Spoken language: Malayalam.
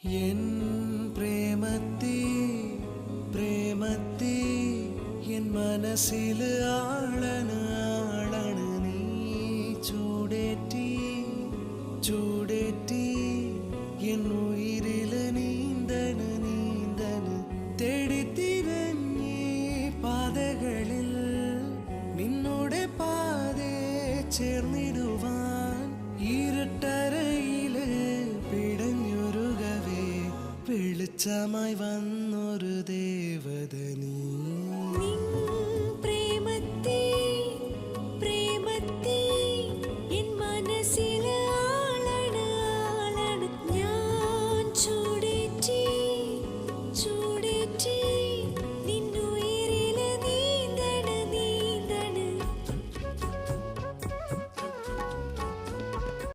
എൻ പ്രേമത്തി പ്രേമത്തി എൻ മനസ്സില് ആളണ് ആളണ് നീ ചൂടേറ്റി ചൂടേറ്റി എൻ ഉയിരില് നീന്തണ് നീന്തണ് തേടിത്തിരഞ്ഞി പാതകളിൽ നിന്നോടെ പാതേ ചേർന്നിടുവാൻ ഇരുട്ടറയില് പിടഞ്ഞുരുകവേ വെളിച്ചമായി വന്ന